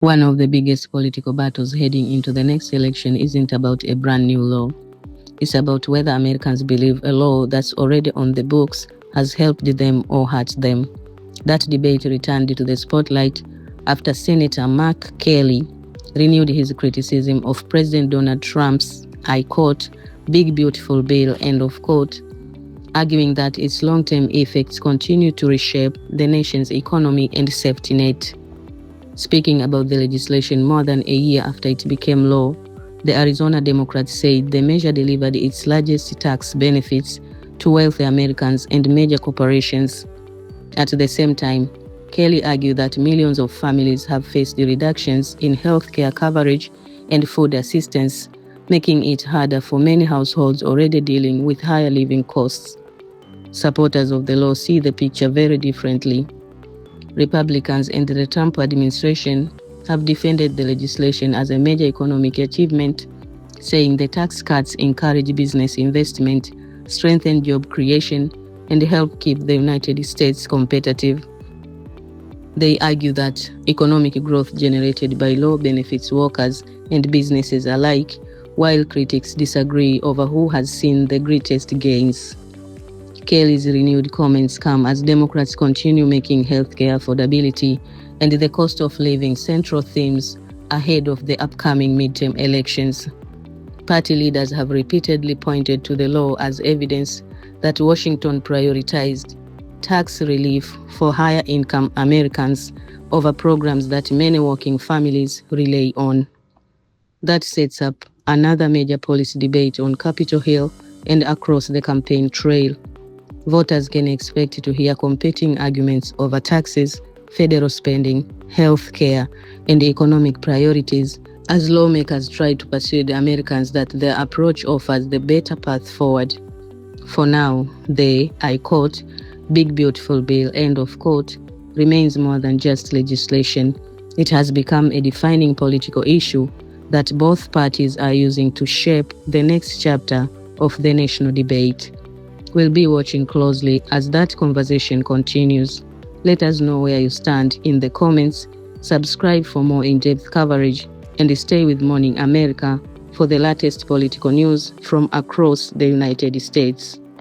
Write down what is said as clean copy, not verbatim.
One of the biggest political battles heading into the next election isn't about a brand new law. It's about whether Americans believe a law that's already on the books has helped them or hurt them. That debate returned to the spotlight after Senator Mark Kelly renewed his criticism of President Donald Trump's, I quote, "big beautiful bill," end of quote, arguing that its long-term effects continue to reshape the nation's economy and safety net. Speaking about the legislation more than a year after it became law, the Arizona Democrats said the measure delivered its largest tax benefits to wealthy Americans and major corporations. At the same time, Kelly argued that millions of families have faced reductions in health care coverage and food assistance, making it harder for many households already dealing with higher living costs. Supporters of the law see the picture very differently. Republicans and the Trump administration have defended the legislation as a major economic achievement, saying the tax cuts encourage business investment, strengthen job creation, and help keep the United States competitive. They argue that economic growth generated by law benefits workers and businesses alike, while critics disagree over who has seen the greatest gains. Kelly's renewed comments come as Democrats continue making healthcare affordability and the cost of living central themes ahead of the upcoming midterm elections. Party leaders have repeatedly pointed to the law as evidence that Washington prioritized tax relief for higher-income Americans over programs that many working families rely on. That sets up another major policy debate on Capitol Hill and across the campaign trail. Voters can expect to hear competing arguments over taxes, federal spending, health care, and economic priorities as lawmakers try to persuade Americans that their approach offers the better path forward. For now, the, I quote, "big beautiful bill," end of quote, remains more than just legislation. It has become a defining political issue that both parties are using to shape the next chapter of the national debate. We'll be watching closely as that conversation continues. Let us know where you stand in the comments, subscribe for more in-depth coverage, and stay with Morning America for the latest political news from across the United States.